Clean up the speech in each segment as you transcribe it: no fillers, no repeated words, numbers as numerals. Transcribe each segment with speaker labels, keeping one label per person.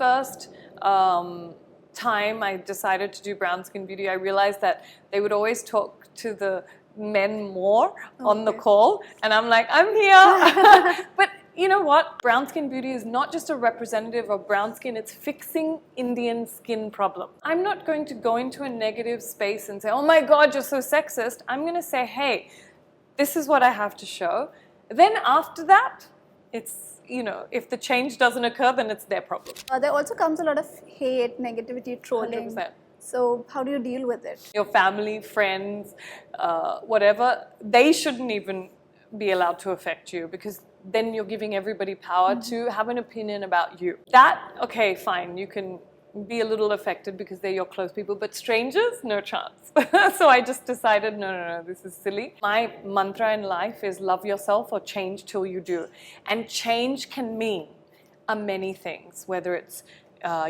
Speaker 1: first time I decided to do brown skin beauty, I realized that they would always talk to the men more on the call, and I'm like, I'm here. But you know what? Brown skin beauty is not just a representative of brown skin, it's fixing Indian skin problem. I'm not going to go into a negative space and say, oh my God, you're so sexist. I'm going to say, hey, this is what I have to show. Then after that, it's, you know, if the change doesn't occur, then it's their problem.
Speaker 2: There also comes a lot of hate, negativity, trolling.
Speaker 1: 100%.
Speaker 2: So how do you deal with it?
Speaker 1: Your family, friends, whatever, they shouldn't even be allowed to affect you, because then you're giving everybody power to have an opinion about you. That, okay, fine, you can be a little affected because they're your close people, but strangers, no chance. So I just decided, no, this is silly. My mantra in life is love yourself or change till you do. And change can mean many things, whether it's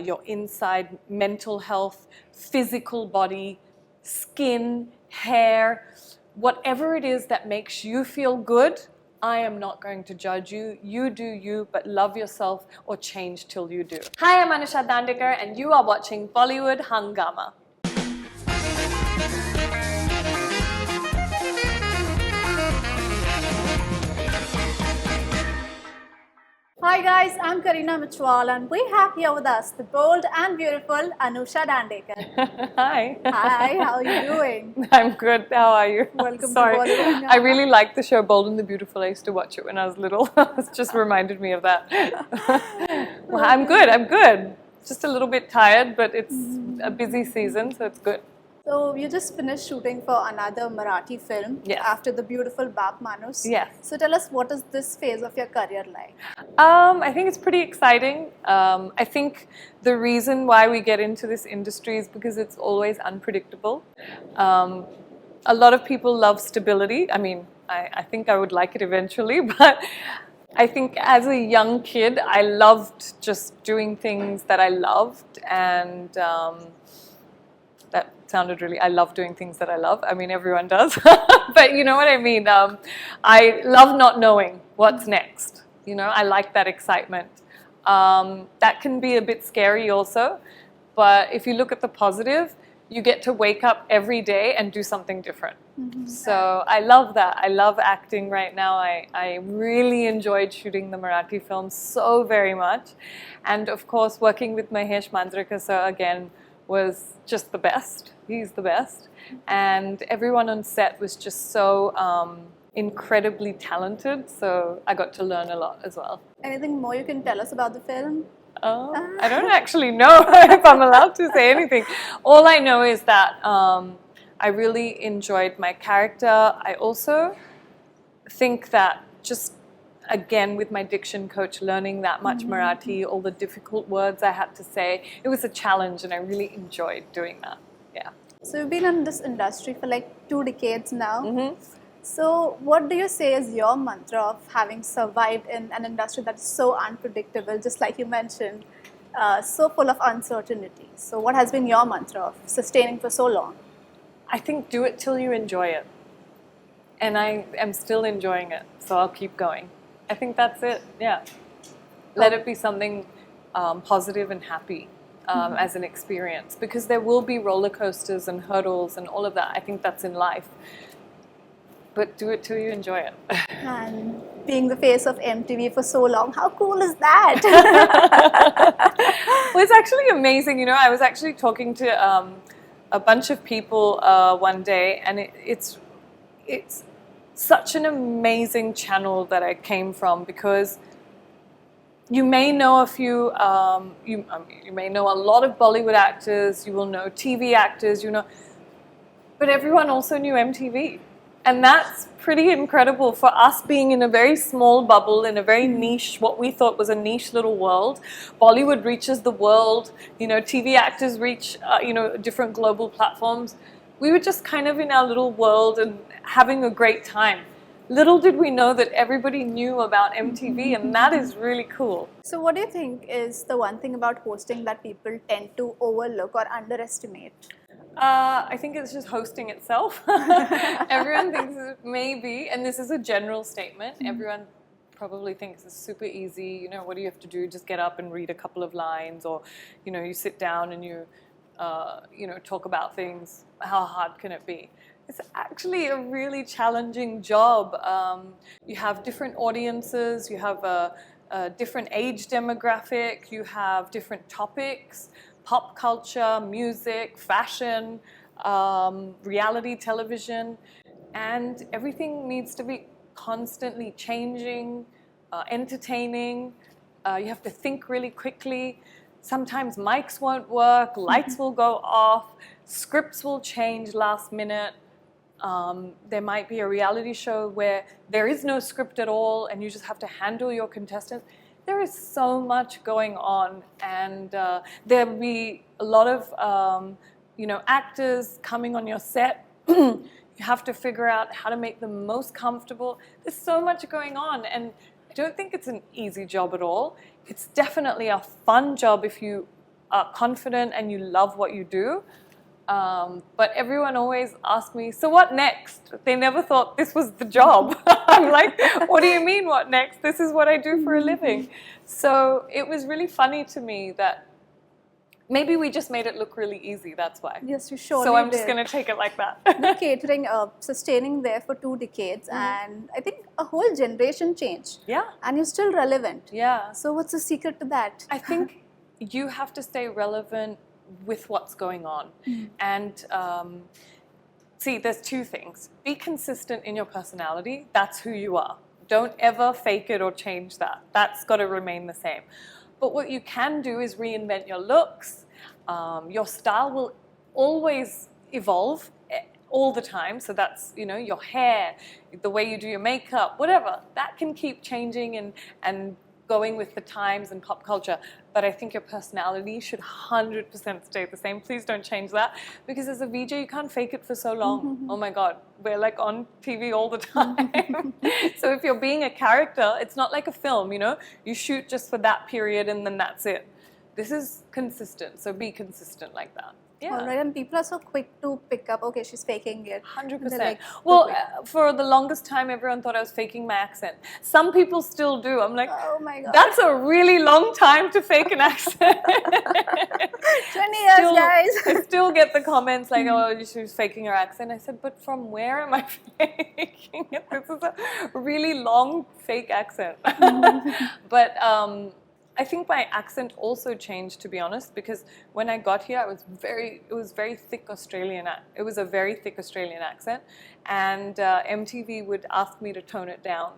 Speaker 1: your inside mental health, physical body, skin, hair, whatever it is that makes you feel good. I am not going to judge you. You do you, but love yourself or change till you do. Hi, I'm Anusha Dandekar and you are watching Bollywood Hungama.
Speaker 2: Hi guys, I'm Karina Michwal and we have here with us the bold and beautiful Anusha Dandekar.
Speaker 1: Hi.
Speaker 2: Hi, how are you doing?
Speaker 1: I'm good. How are you?
Speaker 2: Welcome
Speaker 1: Sorry.
Speaker 2: to Bollywood.
Speaker 1: I really like the show Bold and the Beautiful. I used to watch it when I was little. It just reminded me of that. Well, I'm good. Just a little bit tired, but it's a busy season, so it's good.
Speaker 2: So you just finished shooting for another Marathi film after the beautiful Baap Manus.
Speaker 1: Yes.
Speaker 2: So tell us, what is this phase of your career like?
Speaker 1: I think it's pretty exciting. I think the reason why we get into this industry is because it's always unpredictable. A lot of people love stability. I mean, I think I would like it eventually, but I think as a young kid, I loved just doing things that I loved, and that sounded really, I love doing things that I love. I mean, everyone does, but you know what I mean? I love not knowing what's next. You know, I like that excitement. That can be a bit scary also, but if you look at the positive, you get to wake up every day and do something different. So I love that. I love acting right now. I really enjoyed shooting the Marathi film so very much. And of course, working with Anushas Mantra, so again, was just the best. He's the best. And everyone on set was just so incredibly talented, so I got to learn a lot as well.
Speaker 2: Anything more you can tell us about the film?
Speaker 1: I don't actually know if I'm allowed to say anything. All I know is that I really enjoyed my character. I also think that just, again, with my diction coach, learning that much Marathi, all the difficult words I had to say, it was a challenge and I really enjoyed doing that. Yeah.
Speaker 2: So you've been in this industry for like 2 decades now. So what do you say is your mantra of having survived in an industry that's so unpredictable, just like you mentioned, so full of uncertainty? So what has been your mantra of sustaining for so long?
Speaker 1: I think do it till you enjoy it. And I am still enjoying it, so I'll keep going. I think that's it, yeah. Let it be something positive and happy as an experience, because there will be roller coasters and hurdles and all of that. I think that's in life. But do it till you enjoy it.
Speaker 2: And being the face of MTV for so long, how cool is that?
Speaker 1: Well, it's actually amazing. You know, I was actually talking to a bunch of people one day, and it's such an amazing channel that I came from, because you may know a few, you may know a lot of Bollywood actors, you will know TV actors, you know, but everyone also knew MTV. And that's pretty incredible for us, being in a very small bubble, in a very niche, what we thought was a niche little world. Bollywood reaches the world, you know, TV actors reach, you know, different global platforms. We were just kind of in our little world and having a great time. Little did we know that everybody knew about MTV, and that is really cool.
Speaker 2: So what do you think is the one thing about hosting that people tend to overlook or underestimate?
Speaker 1: I think it's just hosting itself. Everyone thinks it may be, and this is a general statement, everyone probably think this is super easy. You know, what do you have to do? Just get up and read a couple of lines, or, you know, you sit down and you talk about things. How hard can it be? It's actually a really challenging job. You have different audiences, you have a different age demographic, you have different topics, pop culture, music, fashion, reality television, and everything needs to be constantly changing, entertaining. You have to think really quickly. Sometimes mics won't work, lights will go off, scripts will change last minute. There might be a reality show where there is no script at all and you just have to handle your contestants. There is so much going on, and there'll be a lot of actors coming on your set. You have to figure out how to make them most comfortable. There's so much going on, and I don't think it's an easy job at all. It's definitely a fun job if you are confident and you love what you do. But everyone always asks me, so what next? They never thought this was the job. I'm like, what do you mean, what next? This is what I do for a living. So it was really funny to me that maybe we just made it look really easy, that's why.
Speaker 2: Yes, you surely
Speaker 1: So I'm
Speaker 2: did.
Speaker 1: just going to take it like that.
Speaker 2: No, catering, sustaining there for 2 decades, and I think a whole generation changed.
Speaker 1: Yeah.
Speaker 2: And you're still relevant.
Speaker 1: Yeah.
Speaker 2: So what's the secret to that?
Speaker 1: I think you have to stay relevant with what's going on. And see, there's 2 things. Be consistent in your personality. That's who you are. Don't ever fake it or change that. That's got to remain the same. But what you can do is reinvent your looks. Your style will always evolve all the time. So that's, your hair, the way you do your makeup, whatever. That can keep changing and going with the times and pop culture. But I think your personality should 100% stay the same. Please don't change that, because as a VJ, you can't fake it for so long. Oh my God, we're like on TV all the time. So if you're being a character, it's not like a film, you shoot just for that period and then that's it. This is consistent, so be consistent like that. Yeah.
Speaker 2: All right, and people are so quick to pick up, okay, she's faking it.
Speaker 1: 100%.
Speaker 2: Like,
Speaker 1: well, for the longest time, everyone thought I was faking my accent. Some people still do. I'm like,
Speaker 2: oh my God.
Speaker 1: That's a really long time to fake an accent.
Speaker 2: 20 years, guys.
Speaker 1: I still get the comments like, oh, she was faking her accent. I said, but from where am I faking it? This is a really long fake accent. But I think my accent also changed, to be honest, because when I got here, it was very thick Australian. It was a very thick Australian accent, and MTV would ask me to tone it down,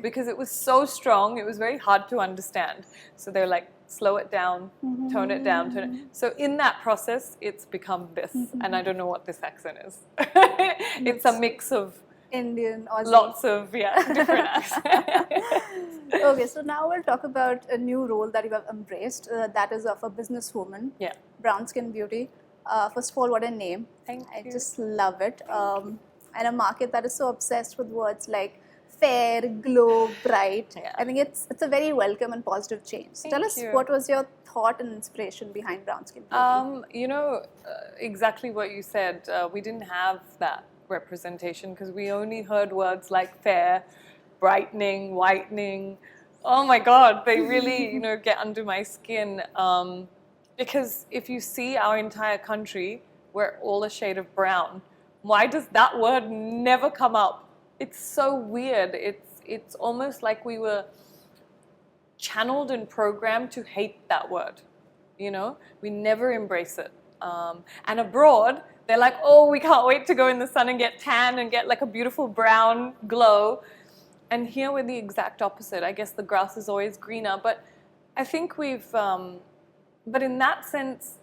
Speaker 1: because it was so strong. It was very hard to understand. So they're like, slow it down, tone it down, So in that process, it's become this, and I don't know what this accent is. It's a mix of
Speaker 2: Indian, Aussie.
Speaker 1: Lots of, different accents.
Speaker 2: Okay, so now we'll talk about a new role that you have embraced, that is of a businesswoman.
Speaker 1: Yeah.
Speaker 2: Brown Skin Beauty. First of all, what a name.
Speaker 1: Thank you.
Speaker 2: I just love it. And a market that is so obsessed with words like fair, glow, bright.
Speaker 1: Yeah.
Speaker 2: I think it's a very welcome and positive change. Tell us, what was your thought and inspiration behind Brown Skin Beauty?
Speaker 1: Exactly what you said. We didn't have that representation because we only heard words like fair, brightening, whitening. Oh my God, they really, get under my skin. Because if you see our entire country, we're all a shade of brown. Why does that word never come up? It's so weird. It's almost like we were channeled and programmed to hate that word. We never embrace it. And abroad, they're like, oh, we can't wait to go in the sun and get tan and get like a beautiful brown glow. And here we're the exact opposite. I guess the grass is always greener. But I think but in that sense,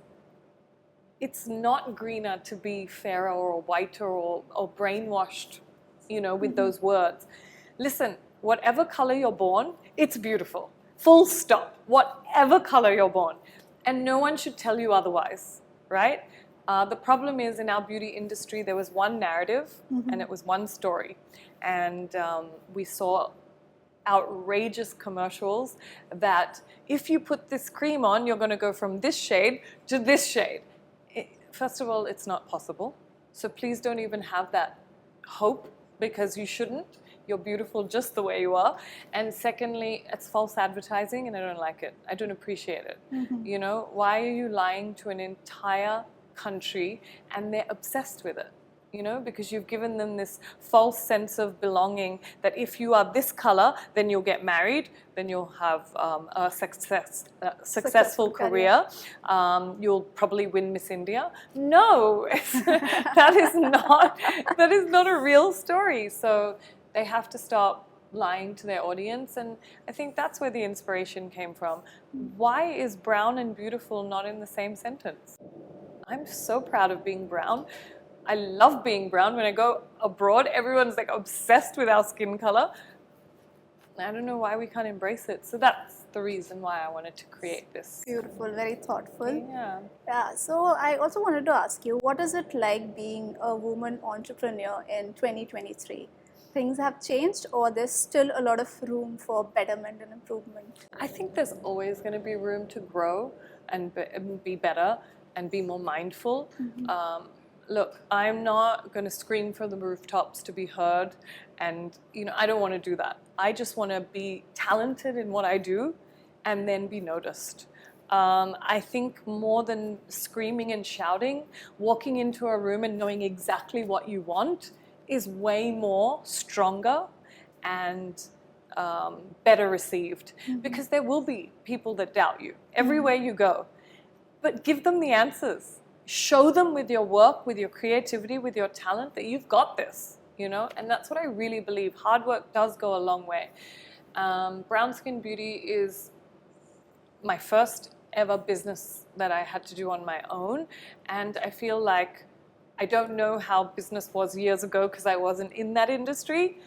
Speaker 1: it's not greener to be fairer or whiter or brainwashed, with those words. Listen, whatever color you're born, it's beautiful. Full stop. Whatever color you're born. And no one should tell you otherwise, right? The problem is in our beauty industry, there was one narrative and it was one story. And we saw outrageous commercials that if you put this cream on, you're going to go from this shade to this shade. First of all, it's not possible. So please don't even have that hope, because you shouldn't. You're beautiful just the way you are. And secondly, it's false advertising, and I don't like it. I don't appreciate it. You know, why are you lying to an entire country, and they're obsessed with it? You know, because you've given them this false sense of belonging that if you are this color, then you'll get married, then you'll have a successful career, you'll probably win Miss India. No, that is not a real story. So they have to stop lying to their audience, and I think that's where the inspiration came from. Why is brown and beautiful not in the same sentence? I'm so proud of being brown. I love being brown. When I go abroad, everyone's like obsessed with our skin color. I don't know why we can't embrace it. So that's the reason why I wanted to create this.
Speaker 2: Beautiful, very thoughtful.
Speaker 1: Yeah.
Speaker 2: Yeah, so I also wanted to ask you, what is it like being a woman entrepreneur in 2023? Things have changed, or there's still a lot of room for betterment and improvement?
Speaker 1: I think there's always going to be room to grow and be better and be more mindful. Look, I'm not going to scream from the rooftops to be heard, and you know, I don't want to do that. I just want to be talented in what I do and then be noticed. I think more than screaming and shouting, walking into a room and knowing exactly what you want is way more stronger and better received, because there will be people that doubt you everywhere you go, but give them the answers. Show them with your work, with your creativity, with your talent that you've got this, you know, and that's what I really believe. Hard work does go a long way. Brown Skin Beauty is my first ever business that I had to do on my own, and I feel like I don't know how business was years ago because I wasn't in that industry.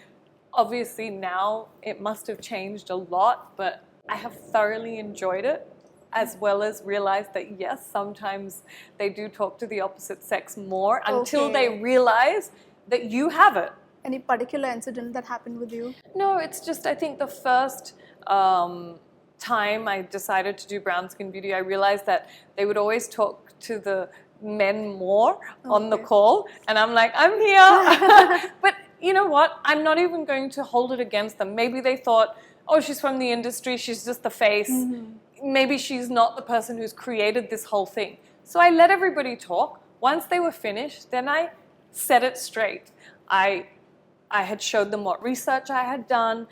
Speaker 1: Obviously now it must have changed a lot, but I have thoroughly enjoyed it, as well as realized that yes, sometimes they do talk to the opposite sex more until they realize that you have it.
Speaker 2: Any particular incident that happened with you?
Speaker 1: No, it's just, I think the first time I decided to do Brown Skin Beauty, I realized that they would always talk to the men more on the call, and I'm like, I'm here. But you know what? I'm not even going to hold it against them. Maybe they thought, oh, she's from the industry, she's just the face. Maybe she's not the person who's created this whole thing. So I let everybody talk. Once they were finished, then I set it straight. I had showed them what research I had done,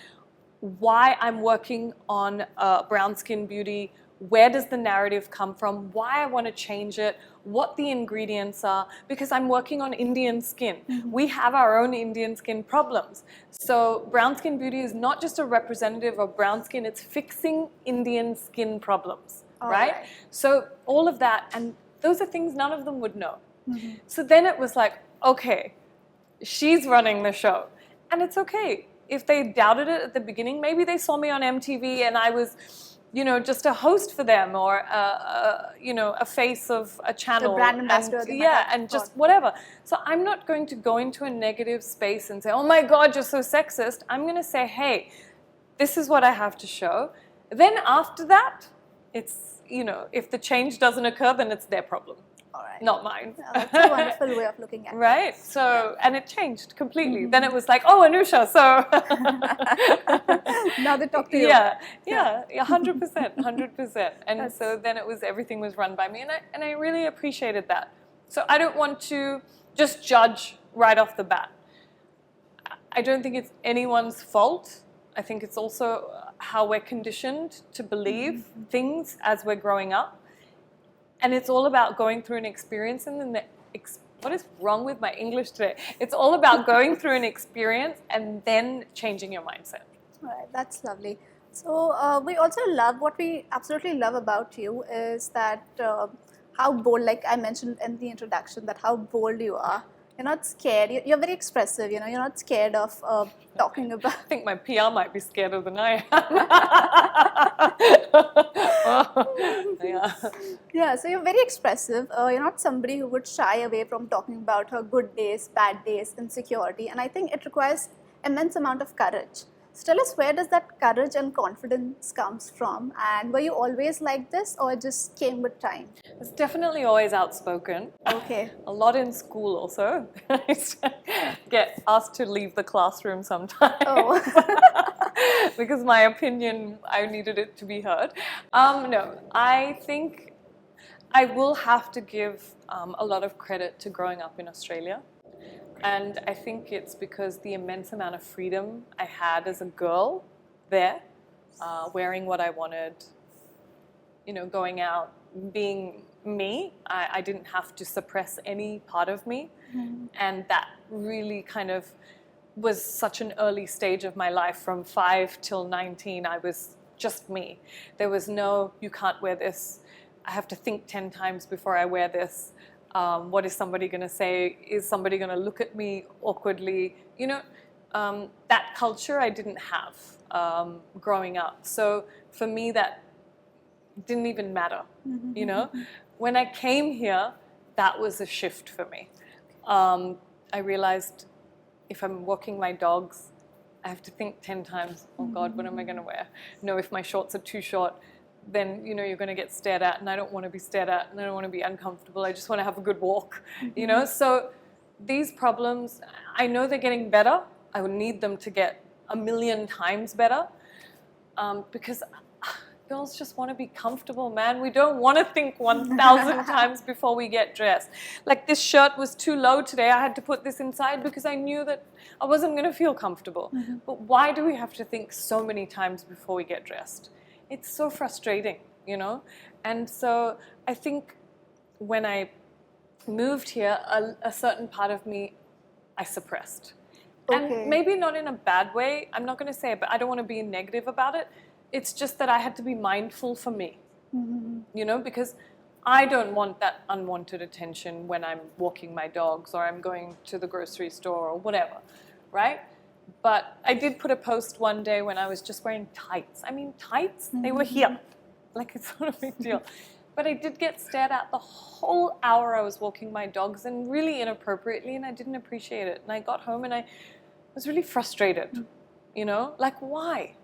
Speaker 1: why I'm working on Brown Skin Beauty, where does the narrative come from, why I want to change it, what the ingredients are, because I'm working on Indian skin. We have our own Indian skin problems. So Brown Skin Beauty is not just a representative of brown skin, it's fixing Indian skin problems, right? So all of that, and those are things none of them would know. So then it was like, okay, she's running the show. And it's okay. If they doubted it at the beginning, maybe they saw me on MTV and I was, you know, just a host for them, or you know, a face of a channel,
Speaker 2: the brand ambassador,
Speaker 1: and just whatever. So I'm not going to go into a negative space and say, oh my God, you're so sexist. I'm going to say, hey, this is what I have to show. Then after that, it's, you know, if the change doesn't occur, then it's their problem. Not mine.
Speaker 2: Yeah, that's a wonderful way of looking at it.
Speaker 1: Right? So, and it changed completely. Then it was like, oh, Anusha, so.
Speaker 2: Now they talk to you.
Speaker 1: Yeah, 100%, 100%. And so then it was, everything was run by me, and I really appreciated that. So I don't want to just judge right off the bat. I don't think it's anyone's fault. I think it's also how we're conditioned to believe things as we're growing up. And it's all about going through an experience, and then what is wrong with my English today? It's all about going through an experience and then changing your mindset.
Speaker 2: All right, that's lovely. So we also love, what we absolutely love about you is that how bold, like I mentioned in the introduction, that how bold you are. You're not scared. You're very expressive. You know, you're not scared of talking about.
Speaker 1: I think my PR might be scared than I am.
Speaker 2: Yeah. So you're very expressive. You're not somebody who would shy away from talking about her good days, bad days, insecurity, and I think it requires immense amount of courage. So tell us, where does that courage and confidence comes from? And were you always like this, or it just came with time?
Speaker 1: It's definitely always outspoken.
Speaker 2: Okay.
Speaker 1: A lot in school also. I used to get asked to leave the classroom sometimes.
Speaker 2: Oh.
Speaker 1: Because my opinion, I needed it to be heard. No, I think I will have to give a lot of credit to growing up in Australia. And I think it's because the immense amount of freedom I had as a girl there, wearing what I wanted, going out, being me. I didn't have to suppress any part of me. Mm-hmm. And that really kind of was such an early stage of my life. From 5 till 19, I was just me. There was no, you can't wear this. I have to think 10 times before I wear this. What is somebody going to say? Is somebody going to look at me awkwardly? That culture I didn't have growing up. So for me, that didn't even matter. Mm-hmm. When I came here, that was a shift for me. I realized if I'm walking my dogs, I have to think 10 times, oh God, what am I going to wear? No, if my shorts are too short, then you're going to get stared at, and I don't want to be stared at, and I don't want to be uncomfortable. I just want to have a good walk, So these problems, I know they're getting better. I would need them to get 1,000,000 times better, because girls just want to be comfortable, man. We don't want to think 1,000 times before we get dressed. Like, this shirt was too low today. I had to put this inside because I knew that I wasn't going to feel comfortable. Mm-hmm. But why do we have to think so many times before we get dressed? It's so frustrating, And so I think when I moved here, a certain part of me I suppressed. Okay. And maybe not in a bad way. I'm not going to say it, but I don't want to be negative about it. It's just that I had to be mindful for me, because I don't want that unwanted attention when I'm walking my dogs or I'm going to the grocery store or whatever, right? But I did put a post one day when I was just wearing tights. I mean, tights, they were here. Like, it's not a big deal. But I did get stared at the whole hour I was walking my dogs, and really inappropriately, and I didn't appreciate it. And I got home and I was really frustrated, Like, why?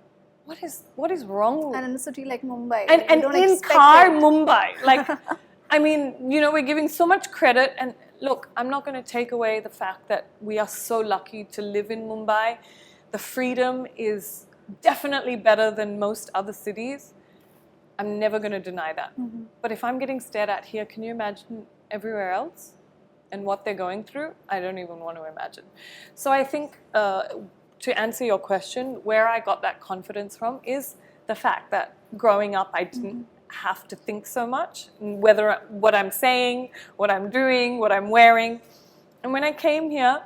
Speaker 1: What is wrong with...
Speaker 2: And in a city like Mumbai.
Speaker 1: And in Mumbai. Like, I mean, we're giving so much credit. And look, I'm not going to take away the fact that we are so lucky to live in Mumbai. The freedom is definitely better than most other cities. I'm never going to deny that. Mm-hmm. But if I'm getting stared at here, can you imagine everywhere else and what they're going through? I don't even want to imagine. So I think... to answer your question, where I got that confidence from is the fact that growing up I didn't have to think so much, whether what I'm saying, what I'm doing, what I'm wearing. And when I came here,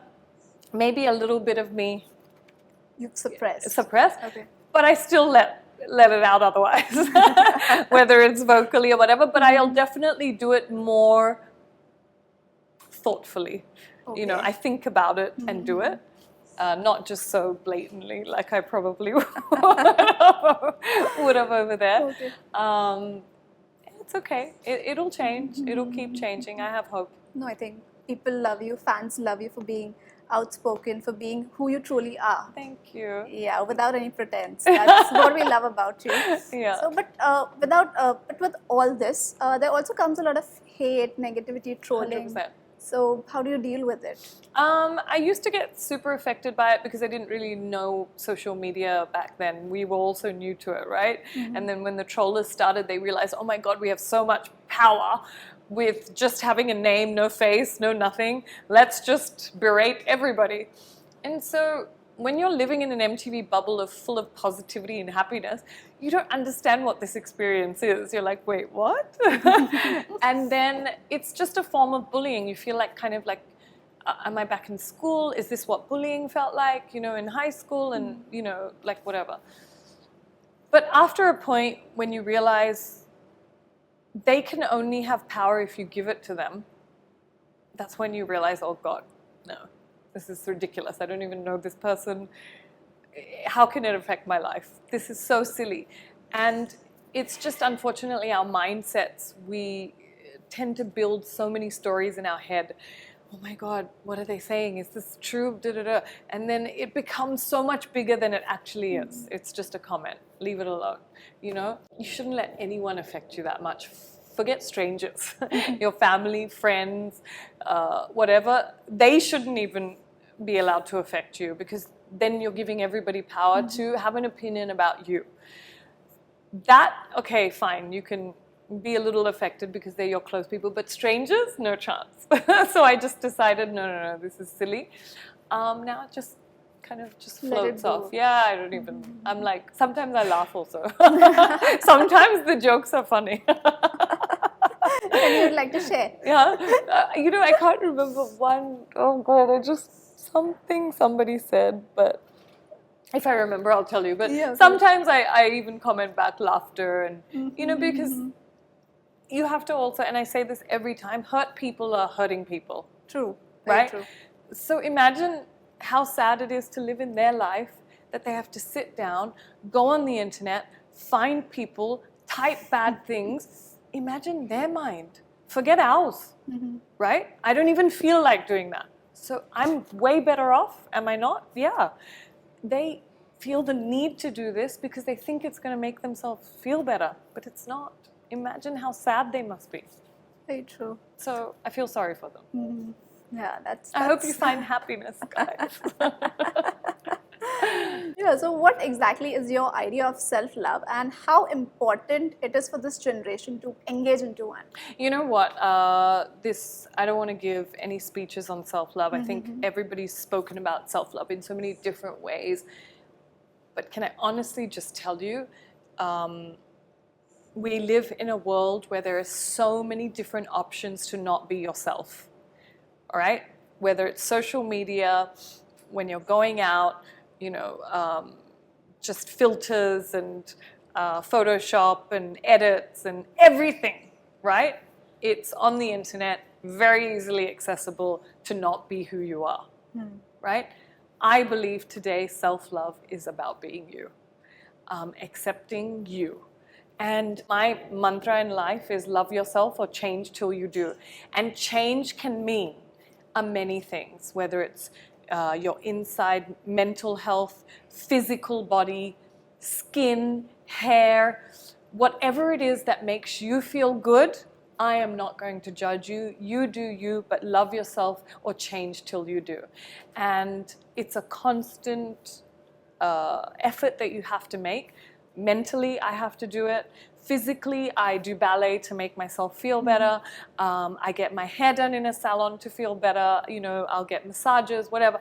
Speaker 1: maybe a little bit of me...
Speaker 2: You've suppressed.
Speaker 1: Okay. But I still let it out otherwise, whether it's vocally or whatever. But I'll definitely do it more thoughtfully. Okay. I think about it and do it. Not just so blatantly like I probably would have over there. Okay. It's okay. It'll change. It'll keep changing. I have hope.
Speaker 2: No, I think people love you. Fans love you for being outspoken, for being who you truly are.
Speaker 1: Thank you.
Speaker 2: Yeah, without any pretense. That's what we love about you.
Speaker 1: Yeah.
Speaker 2: So, but with all this, there also comes a lot of hate, negativity, trolling.
Speaker 1: 100%.
Speaker 2: So how do you deal with it?
Speaker 1: I used to get super affected by it because I didn't really know social media back then. We were also new to it, right? Mm-hmm. And then when the trollers started, they realized, oh my God, we have so much power with just having a name, no face, no nothing. Let's just berate everybody. And so when you're living in an MTV bubble full of positivity and happiness, you don't understand what this experience is. You're like, wait, what? And then it's just a form of bullying. You feel like kind of like, am I back in school? Is this what bullying felt like, in high school and, like whatever. But after a point when you realize they can only have power if you give it to them, that's when you realize, oh God, no. This is ridiculous. I don't even know this person. How can it affect my life? This is so silly. And it's just, unfortunately, our mindsets, we tend to build so many stories in our head oh my God, what are they saying? Is this true? Da, da, da. And then it becomes so much bigger than it actually is. It's just a comment. Leave it alone. You know, you shouldn't let anyone affect you that much. Forget strangers, your family, friends, whatever. They shouldn't even be allowed to affect you, because then you're giving everybody power to have an opinion about you. That, okay, fine, you can be a little affected because they're your close people, but strangers, no chance. So I just decided, no, this is silly. Now it just kind of just floats off. Yeah, I don't even, I'm like, sometimes I laugh also. Sometimes the jokes are funny.
Speaker 2: And you would like to share?
Speaker 1: Yeah, you know, I can't remember one. Oh God, something somebody said, but if I remember, I'll tell you. But sometimes I even comment back laughter, and you know, because you have to also, and I say this every time, hurt people are hurting people.
Speaker 2: True.
Speaker 1: Right?
Speaker 2: Very true.
Speaker 1: So imagine how sad it is to live in their life that they have to sit down, go on the internet, find people, type bad things. Imagine their mind. Forget ours. Right? I don't even feel like doing that. So I'm way better off, am I not? Yeah. They feel the need to do this because they think it's going to make themselves feel better, but it's not. Imagine how sad they must be.
Speaker 2: Very true.
Speaker 1: So I feel sorry for them.
Speaker 2: Yeah, that's...
Speaker 1: I hope you find happiness, guys.
Speaker 2: Yeah, so what exactly is your idea of self-love, and how important it is for this generation to engage into one?
Speaker 1: You know what? I don't want to give any speeches on self-love. I think everybody's spoken about self-love in so many different ways. But can I honestly just tell you, we live in a world where there are so many different options to not be yourself. All right? Whether it's social media, when you're going out, you know, just filters and Photoshop and edits and everything, right? It's on the internet, very easily accessible to not be who you are, right? I believe today self-love is about being you, accepting you. And my mantra in life is love yourself or change till you do. And change can mean many things, whether it's your inside mental health, physical body, skin, hair, whatever it is that makes you feel good. I am not going to judge you. You do you, but love yourself or change till you do. And it's a constant effort that you have to make. Mentally, I have to do it. Physically, I do ballet to make myself feel better. I get my hair done in a salon to feel better. You know, I'll get massages, whatever.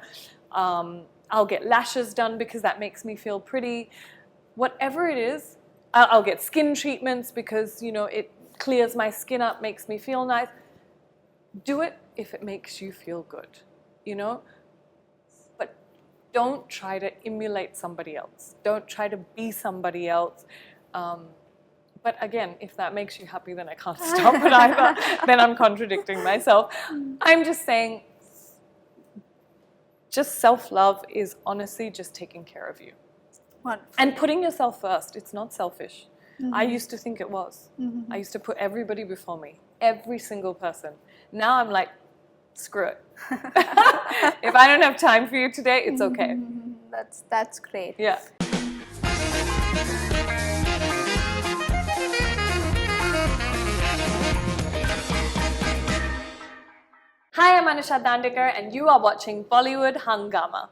Speaker 1: I'll get lashes done because that makes me feel pretty. Whatever it is, I'll get skin treatments because, you know, it clears my skin up, makes me feel nice. Do it if it makes you feel good, you know? But don't try to emulate somebody else. Don't try to be somebody else. But again, if that makes you happy, then I can't stop it either. Then I'm contradicting myself. I'm just saying, just self-love is honestly just taking care of you.
Speaker 2: Wonderful.
Speaker 1: And putting yourself first. It's not selfish. I used to think it was. I used to put everybody before me. Every single person. Now I'm like, screw it. If I don't have time for you today, it's okay.
Speaker 2: That's great.
Speaker 1: Yeah. Hi, I'm Anusha Dandekar and you are watching Bollywood Hungama.